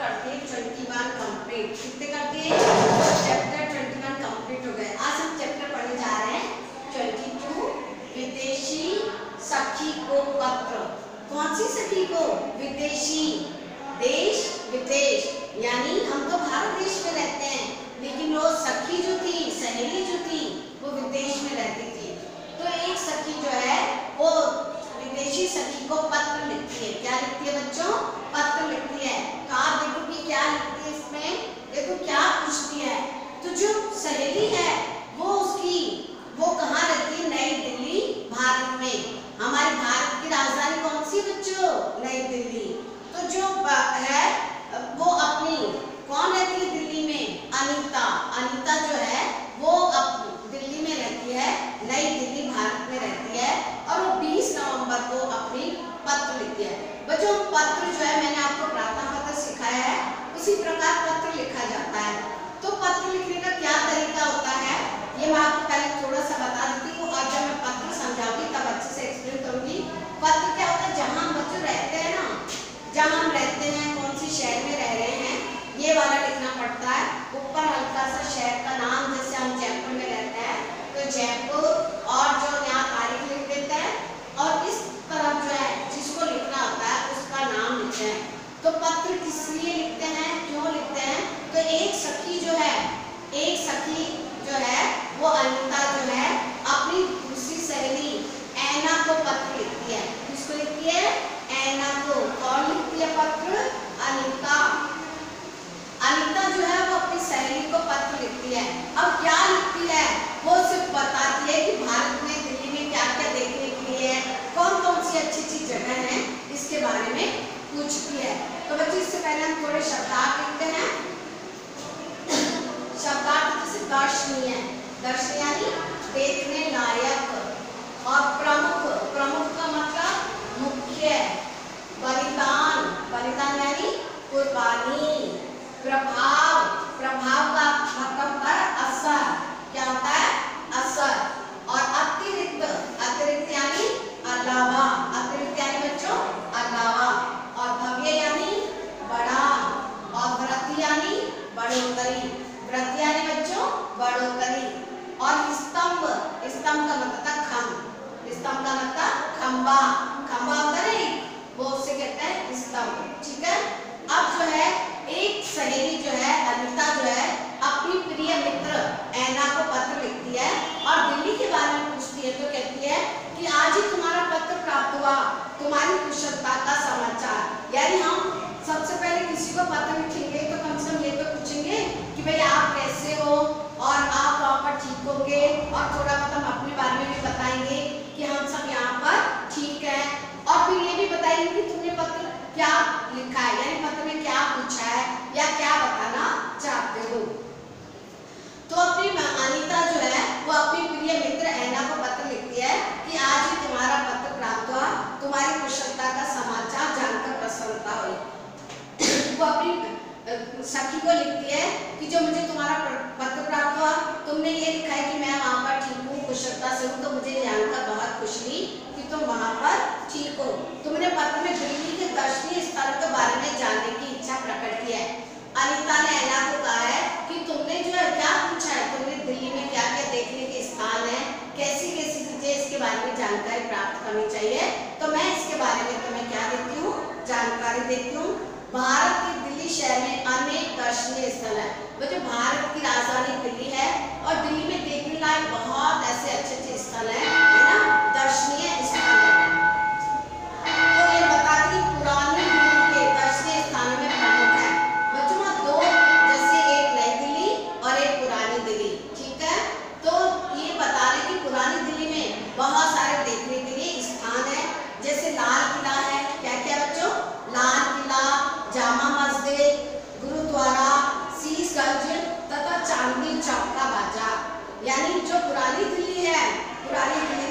करते हैं 21 कंप्लीट। कितने करते हैं? चैप्टर 21 कंप्लीट हो गए। आज हम चैप्टर पढ़ने जा रहे हैं 22 विदेशी सखी को पत्र। कौन सी सखी को? विदेशी, देश विदेश, यानी हम तो भारत देश में रहते हैं लेकिन वो सखी जो थी, सहेली जो थी, वो विदेश में रहती थी। तो एक सखी जो है वो विदेशी सखी को पत्र लिखती है। क्या लिखती है बच्चों? पत्र लिखती है। कहा देखो कि क्या लिखती है इसमें, देखो क्या पूछती है। तो जो सहेली है वो कहाँ रहती है? नई दिल्ली, भारत में। हमारे भारत की राजधानी कौन सी बच्चों? नई दिल्ली। तो जो है वो अपनी कौन रहती है दिल्ली में? अनीता। अनीता जो है वो दिल्ली में रहती है, नई दिल्ली भारत में रहती है और वो 20 नवंबर को अपनी पत्र लिखती है। बच्चों पत्र जो है मैंने आपको प्रार्थना पत्र सिखाया है, उसी प्रकार पत्र लिखा जाता है। तो पत्र लिखने का क्या तरीका होता है ये मैं आपको पहले थोड़ा सा बता देती हूँ और जब मैं पत्र समझाऊंगी तब अच्छे से एक्सप्लेन करूंगी। पत्र क्या होता है? जहाँ हम बच्चों रहते हैं ना, जहाँ हम रहते हैं, कौन सी शहर में रह रहे हैं, ये वाला लिखना पड़ता है। ऊपर हल्का सा शहर का नाम, जैसे हम जयपुर में रहते हैं तो जयपुर, और जो यहाँ तारीख लिख देते हैं, और इस तरफ जो है जिसको लिखना होता है उसका नाम लिखते हैं। तो पत्र किस लिए लिखते हैं, क्यों लिखते हैं? तो एक सखी जो है वो अनीता जो है अपनी दूसरी सहेली ऐना को पत्र लिखती है। किसको लिखती है? ऐना को। कौन लिखती है पत्र? अनीता। अनीता जो है वो अपनी सहेली को पत्र लिखती है। अब क्या लिखती है? वो सिर्फ बताती है कि भारत में, दिल्ली में क्या क्या देखने के लिए है, कौन कौन सी अच्छी अच्छी जगह है, इसके बारे में पूछती है। तो बच्चों इससे पहले हम थोड़े शब्दार्थ लिखते हैं। शब्दार्थ जैसे दर्शनीय, दर्शनीय यानी देखने लायक, और प्रमुख, प्रमुख का मतलब मुख्य, बलिदान, बलिदान यानी कुर्बानी, प्रभाव, प्रभाव का मतलब होता है असर। क्या होता है? असर। और अतिरिक्त, अतिरिक्त यानी अलावा, अतिरिक्त यानी बच्चों अलावा। और भव्य यानी बड़ा, और वृद्धि यानी बढ़ोतरी, वृद्धि यानी बच्चों बढ़ोतरी। और स्तंभ, स्तंभ का मतलब खंभ, स्तंभ का मतलब खंबा, खंबा होता है वो उससे कहते हैं स्तंभ। ठीक है। अब जो है एक सहेली जो है अनीता जो है अपनी प्रिय मित्र ऐना को पत्र लिखती है और दिल्ली के बारे में पूछती है। तो कहती है कि आज ही तुम्हारा पत्र प्राप्त हुआ, तुम्हारी कुशलता का समाचार। यानी हम सबसे पहले किसी को पत्र लिखेंगे तो कम से कम ये तो पूछेंगे कि भाई आप कैसे हो और आप वहाँ पर ठीक होंगे, और थोड़ा बहुत हम अपने बारे में भी बताएंगे कि हम सब यहाँ पर ठीक है, और फिर ये भी बताएंगे कि तुमने पत्र क्या लिखा है, यानी पत्र में क्या पूछा है या क्या बताना चाहते हो। तो अपनी अनीता जो है वो अपनी प्रिय मित्र ऐना को पत्र लिखती है कि आज ही तुम्हारा पत्र प्राप्त हुआ, तुम्हारी कुशलता का समाचार जानकर प्रसन्नता हुई। वो अपनी सखी को लिखती है कि जो मुझे तुम्हारा पत्र प्राप्त हुआ, तुमने ये लिखा है कि मैं वहाँ पर ठीक हूँ, कुशलता से हूँ, तो मुझे जानकर बहुत खुशी हुई कि तुम वहाँ पर ठीक हो। तुमने पत्र में दिल्ली के दर्शनीय स्थल के बारे में जानने की इच्छा प्रकट की है। अनीता ने ऐना को कहा है कि तुमने जो है क्या पूछा है, तुमने दिल्ली में क्या क्या देखने के स्थान है, कैसी कैसी चीजें, इसके बारे में जानकारी प्राप्त करनी चाहिए। तो मैं इसके बारे में तुम्हें क्या देती हूँ, जानकारी देती हूँ। भारत के दिल्ली शहर में अनेक दर्शनीय स्थल है। बच्चों भारत की राजधानी दिल्ली है और दिल्ली में देखने लायक बहुत ऐसे अच्छे अच्छे स्थल हैं, है ना, दर्शनीय स्थल है। तो ये बताती पुरानी दिल्ली के दर्शनीय स्थानों में प्रमुख है। बच्चों दो, जैसे एक नई दिल्ली और एक पुरानी दिल्ली। ठीक है। तो ये बता रहे कि पुरानी दिल्ली में बहुत सारे देखने के लिए स्थान है, जैसे लाल किला है। क्या क्या बच्चों? लाल किला, जामा मस्जिद, गुरुद्वारा, शीशगंज तथा चांदनी चौक का बाजार। यानी जो पुरानी दिल्ली है, पुरानी दिल्ली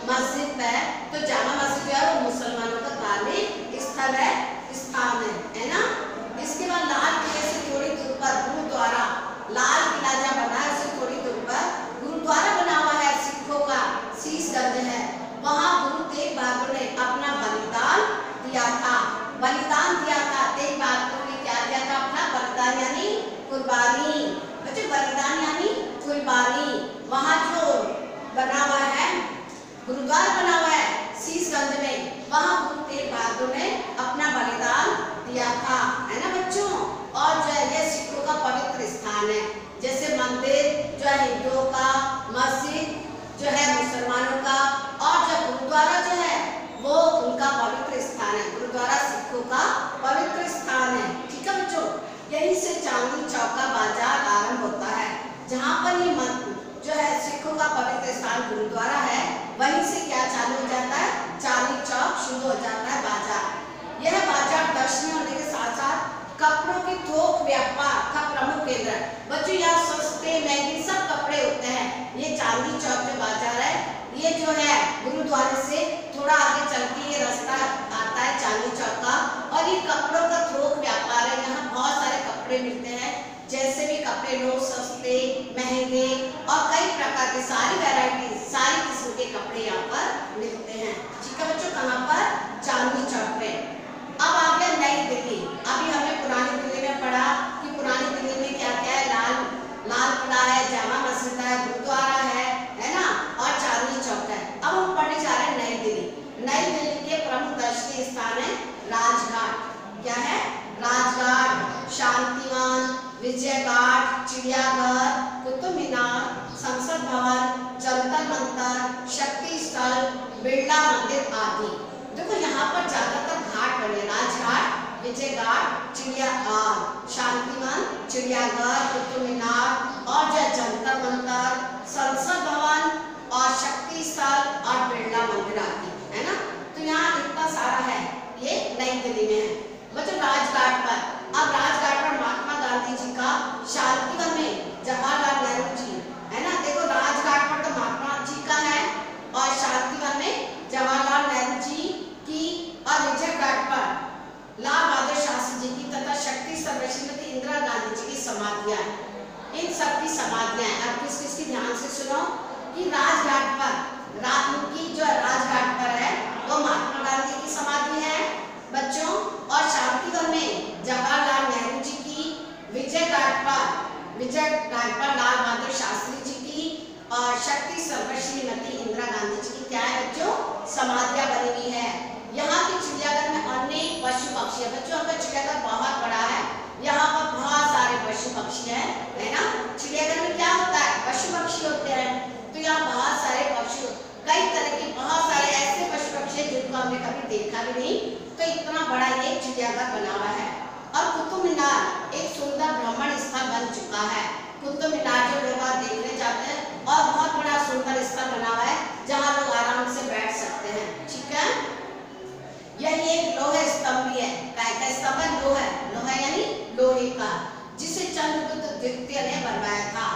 मस्जिद है, तो जामा मस्जिद जो है वो मुसलमानों का धार्मिक स्थल है, स्थान है ना। इसके बाद लाल किले से थोड़ी दूर पर गुरुद्वारा, लाल किला जहाँ बना है उससे थोड़ी दूर पर गुरुद्वारा बना हुआ है, सिखों का शीशगंज है। वहाँ गुरु तेग बहादुर ने अपना बलिदान दिया था, बलिदान दिया था। तेग बहादुर ने क्या दिया था? अपना बलिदान यानी कुर्बानी। बच्चों बलिदान यानी कुर्बानी। वहाँ जो बना हुआ है, गुरुद्वारा बना हुआ है शीशगंज में, वहाँ गुरु तेग बहादुर ने अपना बलिदान दिया था, है ना बच्चों। और जो है ये सिखों का पवित्र स्थान है, जैसे मंदिर जो है हिंदुओं का, मस्जिद जो है मुसलमानों का, और जो गुरुद्वारा जो है वो उनका पवित्र स्थान है। गुरुद्वारा सिखों का पवित्र स्थान है, ठीक है बच्चों। यहीं से चांदनी चौक का बाजार आरंभ होता है, जहाँ पर ये जो है सिखों का पवित्र स्थान गुरुद्वारा है, वहीं से क्या चालू हो जाता है? चांदनी चौक शुरू हो जाता है बाजार। यह बाजार दर्शनीय होने के साथ साथ कपड़ों के थोक व्यापार का प्रमुख केंद्र है। बच्चों यहाँ सस्ते महंगे सब कपड़े होते हैं। ये चांदनी चौक जो बाजार है, ये जो है गुरुद्वारे से थोड़ा आगे चल के ये रास्ता आता है चांदनी चौक का, और ये कपड़ों का थोक व्यापार है। यहाँ बहुत सारे कपड़े मिलते हैं, जैसे भी कपड़े लो, सस्ते महंगे और कई प्रकार के सारी वैरायटी, सारी किस्म के कपड़े यहाँ पर मिलते हैं, ठीक है बच्चों। कहाँ पर? चांदनी चौक पे। अब आ गया नई दिल्ली। अभी हमने पुरानी दिल्ली में पढ़ा कि पुरानी दिल्ली में क्या क्या है? लाल किला है, जामा मस्जिद है, गुरुद्वारा है ना, और चांदनी चौक है। अब हम पढ़ने जा रहे हैं नई दिल्ली। नई दिल्ली के प्रमुख दर्शनीय स्थान है राजघाट। क्या है? राजघाट, शांतिवन, विजय घाट, चिड़ियाघर, कुतुब मीनार, संसद भवन, जंतर मंतर, शक्ति स्थल, बिरला मंदिर आदि। देखो यहाँ पर ज्यादातर घाट बने, राजघाट, विजय घाट, शांतिवन, चिड़ियाघर, कुतुब मीनार और जंतर मंतर, संसद भवन और शक्ति स्थल और बिरला मंदिर आदि, है ना। तो यहाँ इतना सारा है, ये नई दिल्ली में है। बच्चों राजघाट पर, अब राजघाट पर महात्मा गांधी जी का, शांतिवन में जवाहरलाल नेहरू जी, है ना। देखो राजघाट पर तो महात्मा जी का है, और शांतिवन में जवाहरलाल नेहरू जी की, और विजय घाट पर लाल बहादुर शास्त्री जी की तथा शक्ति स्थल पर श्रीमती इंदिरा गांधी जी की समाधियां हैं। इन सबकी समाधियां हैं। अब किस किस की ध्यान से सुनो कि राजघाट पर, की जो राजघाट पर है वो महात्मा गांधी की समाधि है बच्चों, और शांतिवन में जवाहरलाल नेहरू जी की, विजय घाट पर लाल बहादुर शास्त्री जी की, और शक्ति स्थल पर श्रीमती इंदिरा गांधी जी की क्या है बच्चों? समाधियां बनी हुई है। यहाँ के चिड़ियाघर में अनेक पशु पक्षी है बच्चों, का चिड़ियाघर बहुत बड़ा है, यहाँ पर बहुत सारे पशु पक्षी है ना। चिड़ियाघर में क्या होता है? पशु पक्षी होते हैं, तो यहाँ बहुत सारे पक्षी, कई तरह के बहुत सारे ऐसे पशु पक्षी है जिनको हमने कभी देखा भी नहीं, तो इतना बड़ा ये चिड़ियाघर बना हुआ है। और कुतुब मीनार एक सुंदर भ्रमण स्थल बन चुका है। कुतुब मीनार जो लोग देखने जाते हैं, और बहुत बड़ा सुंदर स्थल बना हुआ है जहाँ लोग आराम से बैठ सकते हैं, ठीक है। यह एक लोहे स्तंभ भी है। क्या स्तंभ है? लोहा यानी लोहे का, जिसे चंद्रगुप्त द्वितीय ने बनवाया था।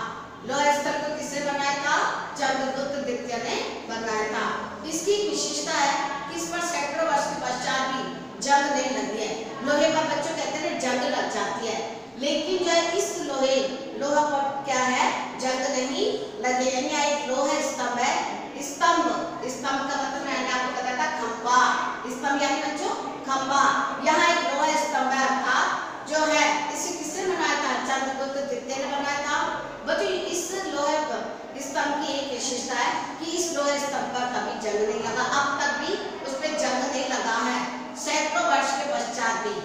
लोहा स्तंभ को किसने बनाया था? चंद्रगुप्त द्वितीय ने बनवाया था। इसकी विशेषता है कि इस पर सैकड़ों वर्ष के पश्चात भी जंग नहीं लगी है। लोहे पर बच्चों कहते हैं जंग लग जाती है, लेकिन जो है इस लोहा पर क्या है? जंग नहीं लगी। यानी एक लोहे स्तंभ है। स्तंभ का मतलब मैंने आपको बताया था खंबा। स्तंभ यानी बच्चों खंबा। यहाँ एक लोहा स्तंभ है, अर्थात जो है इसे किसने बनाया था? चंद्रगुप्त द्वितीय ने बनाया था। बच्चों इस लोहे स्तंभ की एक विशेषता है कि इस लोहे स्तंभ पर कभी जंग नहीं लगा, अब तक भी उस पर जंग नहीं लगा है, सैकड़ों वर्ष के पश्चात भी।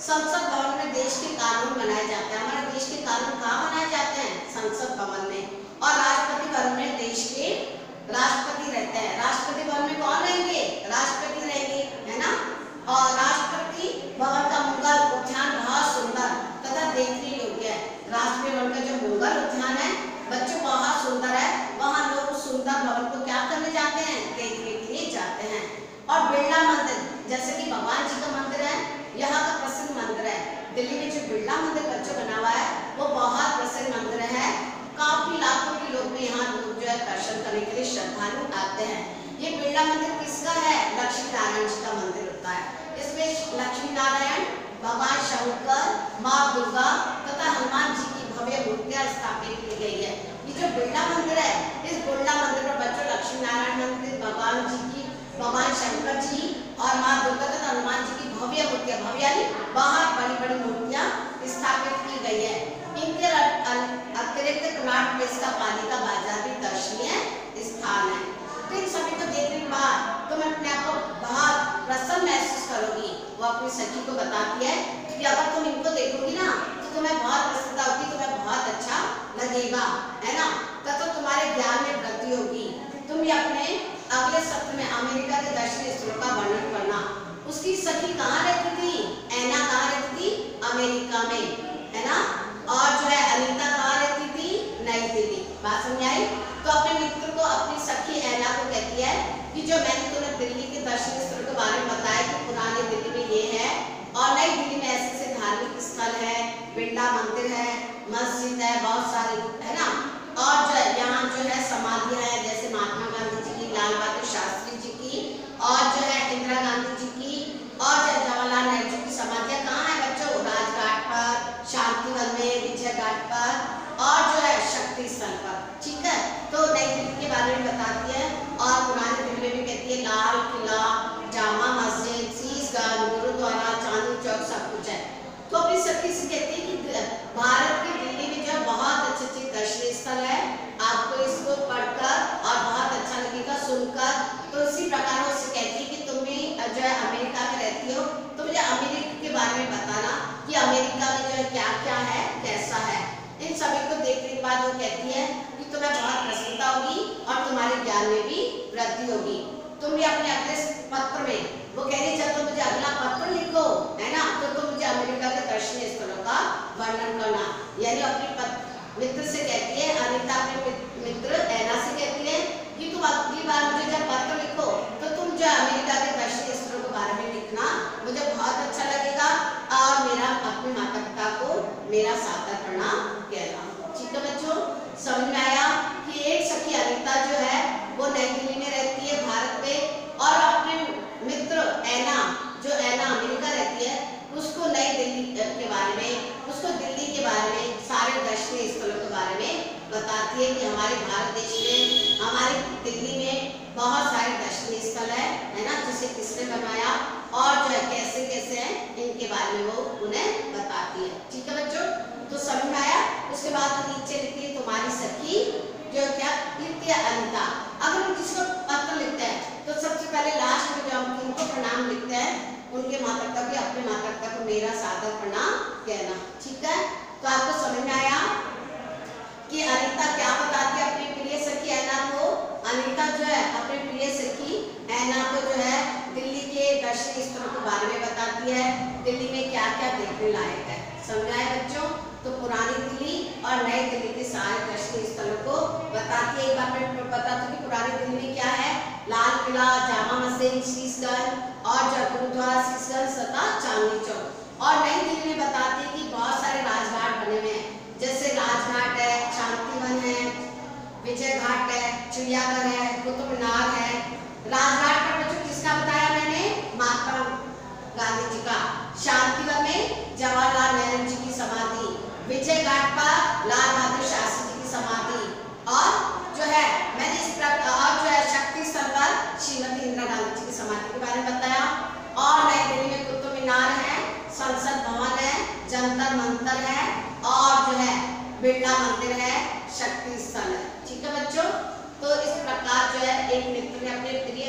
संसद भवन में देश के कानून बनाए जाते हैं। हमारे देश के कानून कहाँ बनाए जाते हैं? संसद भवन में। और राष्ट्रपति भवन में देश के राष्ट्रपति रहते हैं। राष्ट्रपति भवन में कौन रहेंगे? राष्ट्रपति रहेंगे, है ना। और राष्ट्रपति भवन का मुगल उद्यान बहुत सुंदर तथा देखने योग्य है। राष्ट्रपति भवन का जो मुगल उद्यान है बच्चों बहुत सुंदर है, वहाँ लोग सुंदर भवन को क्या करने जाते हैं? देखने के लिए जाते हैं। और बिरला मंदिर, जैसे कि भगवान जी का मंदिर है, यहाँ का प्रसिद्ध मंदिर है। दिल्ली में जो बिरला मंदिर बच्चों बना हुआ है वो बहुत प्रसिद्ध मंदिर है। काफी लाखों के लोग भी यहाँ जो है दर्शन करने के लिए श्रद्धालु आते हैं। ये बिरला मंदिर किसका है? लक्ष्मी नारायण जी का मंदिर होता है। इसमें लक्ष्मी नारायण, भगवान शंकर, माँ दुर्गा तथा हनुमान जी की भव्य मूर्तियां स्थापित की गई है। ये जो बिरला मंदिर है, इस बिरला मंदिर में बच्चों लक्ष्मी नारायण मंदिर, भगवान जी की, भगवान शंकर जी और माँ दुर्गा तथा हनुमान जी की भव्य मूर्तियां, भव्य बहुत बड़ी बड़ी मूर्तियां स्थापित की गई है। इनके अतिरिक्त कनॉट प्लेस का पालिका बाजार भी दर्शनीय स्थान है। तो इन सभी को देखने के बाद तुम अपने आप को बहुत प्रसन्न महसूस करोगी। वो अपनी सखी को बताती है कि अगर तुम इनको देखोगी ना तो तुम्हें बहुत प्रसन्नता होगी, तुम्हें बहुत अच्छा लगेगा, है ना। तो तुम्हारे ज्ञान में वृद्धि होगी। तुम भी अपने अगले सत्र में अमेरिका के दर्शनीय स्थलों का वर्णन करना। उसकी सखी कहाँ रहती थी? ऐना कहाँ रहती थी? अमेरिका में, है ना। और जो है अनीता कहाँ रहती थी? नई दिल्ली। बात समझ आई? तो अपने मित्र को, अपनी सखी ऐना को कहती है कि जो मैंने तुम्हें दिल्ली के दर्शनीय स्थलों के बारे में बताया कि पुरानी दिल्ली में ये है और नई दिल्ली में ऐसे ऐसे धार्मिक स्थल है, बिरला मंदिर है, मस्जिद है, बहुत सारी, है ना। और जो यहाँ जो है समाधियाँ है, जैसे महात्मा गांधी जी की, लाल बहादुर शास्त्री जी की और जो है इंदिरा गांधी जी की और जवाहरलाल नेहरू जी की समाधियाँ कहाँ है बच्चों? राजघाट पर, शांतिवन में, विजय घाट पर और जो है शक्ति स्थल पर। ठीक है, तो नई दिल्ली के बारे में बताती है और पुरानी दिल्ली में भी कहती है लाल किला, जामा मस्जिद, शीशगंज, गुरुद्वारा, चांदनी चौक, सब कुछ है। तो अपनी सखी से कहती है कि भारत की दिल्ली में जो बहुत अच्छे अच्छे दर्शनीय स्थल है, आपको इसको पढ़कर और बहुत अच्छा लगेगा सुनकर। तो इसी प्रकार वो उससे कहती है कि तुम भी जो है अमेरिका में रहती हो तो मुझे अमेरिका के बारे में बताना कि अमेरिका में जो है क्या क्या है, कैसा है। इन सभी को देखने के बाद वो कहती है कि तुम्हें बहुत प्रसन्नता होगी और तुम्हारे ज्ञान में भी वृद्धि होगी। तुम भी अपने अगले पत्र में, वो कह रही जब तुम मुझे अगला पत्र लिखो, है ना, तो तुम मुझे अमेरिका के दर्शनीय स्थलों का वर्णन करना। यानी अपनी मित्र से कहती है, अनीता अपने मित्र ऐना से कहती है कि तुम अगली बार मुझे जब पत्र लिखो तो तुम जो अमेरिका के दर्शनीय स्थलों के बारे में लिखना, मुझे बहुत अच्छा लगेगा और मेरा अपने माता पिता को मेरा सादर प्रणाम कहना। ठीक है बच्चों, समझ में आया कि एक सखी अनीता जो है वो नई दिल्ली में रहती है भारत में और अपने मित्र ऐना, जो ऐना अमेरिका रहती है, उसको नई दिल्ली के बारे में, उसको दिल्ली के बारे में, सारे दर्शनीय स्थलों के बारे में बताती है कि हमारे भारत देश में, हमारी दिल्ली में बहुत सारे दर्शनीय स्थल है ना, जिसे किसने बनाया और जो है कैसे कैसे हैं, इनके बारे में वो उन्हें बताती है। ठीक है बच्चों, तो समझ में आया। उसके बाद नीचे लिखती है तुम्हारी सखी जो क्या लिखती है अनीता। अगर हम किसी को पत्र लिखते हैं तो सबसे पहले लास्ट में जो हम उनको प्रणाम लिखते हैं, उनके माता पिता को, अपने माता पिता को मेरा सादर प्रणाम कहना। ठीक है, तो आपको समझ में आया कि अनीता क्या बताती है अपनी प्रिय सखी ऐना को। अनीता जो है अपने प्रिय सखी ऐना को जो है दिल्ली के दर्शनीय स्थलों के बारे में बताती है, दिल्ली में क्या क्या देखने लायक है। समझ आए बच्चों? तो पुरानी दिल्ली और नई दिल्ली के सारे दर्शनीय स्थलों को बताती है। एक बार मैं बता दूं कि पुरानी दिल्ली में क्या है? लाल किला, जामा मस्जिद, शीशगंज और जो गुरुद्वारा शीशगंज तथा चांदनी चौक। और नई दिल्ली में बताती है कि बहुत सारे राजघाट बने हुए हैं, जैसे राजघाट है, शांतिवन है, विजय घाट है, चिड़ियाघर है, कुतुब मीनार है। राजघाट पर बच्चों किसका बताया मैंने? महात्मा गांधी जी का। शांतिवन में जवाहरलाल नेहरू जी की समाधि, विजय घाट पर लाल बहादुर शास्त्री जी की समाधि और जो है मैंने इस प्रकार जो है शक्ति स्थल पर श्रीमती इंदिरा गांधी जी की समाधि के बारे में बताया। और नई दिल्ली में कुतुब मीनार है, संसद भवन है, जंतर मंतर है और जो है बिरला मंदिर है, शक्ति स्थल है। ठीक है बच्चों, तो इस प्रकार जो है एक मित्र ने अपने प्रिय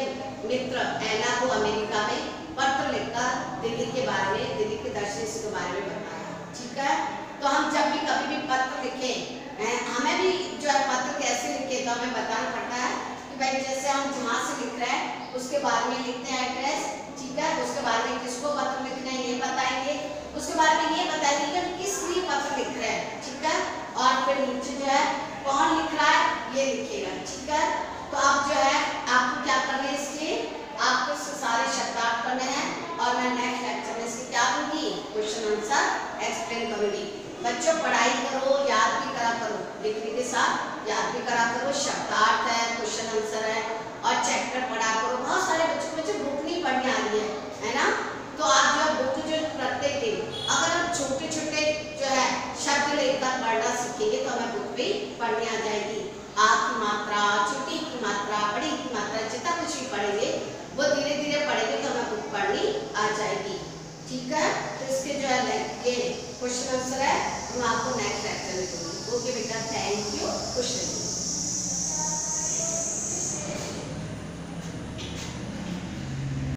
मित्र ऐना को अमेरिका में पत्र लिखकर दिल्ली के बारे में, दिल्ली के दर्शनीय स्थलों के बारे में बताया। ठीक है, तो हम जब भी कभी भी पत्र लिखें, हमें भी जो है पत्र कैसे लिखे तो हमें बताना पड़ता है कि भाई जैसे हम जहाँ से लिख रहे हैं उसके बारे में लिखते हैं एड्रेस। ठीक है, उसके बारे में किसको पत्र लिखना है ये बताएंगे, उसके बारे में ये बताएंगे कि हम किस लिए पत्र लिख रहे हैं। ठीक है, और फिर नीचे जो है कौन लिख रहा है ये लिखेगा। ठीक है, तो आप जो है आपको क्या करना है, इसके आपको सारे शब्दार्थ करने हैं और मैं नेक्स्ट लेक्चर में इसकी क्या दूंगी, क्वेश्चन आंसर एक्सप्लेन करूंगी। बच्चों पढ़ाई करो, याद भी करा करो, लिखने के साथ याद भी करा करो। शब्दार्थ है, क्वेश्चन आंसर है और चैप्टर पढ़ा पढ़नी आ जाएगी। आ की मात्रा, छोटी की मात्रा, बड़ी की मात्रा, जितना कुछ भी पढ़ेंगे वो धीरे धीरे पढ़ेंगे तो हमें बुक पढ़नी आ जाएगी। ठीक है, तो इसके जो है ये क्वेश्चन आंसर है, मैं आपको नेक्स्ट लेक्चर में दूंगी। ओके बेटा, थैंक यू। खुश रहिए।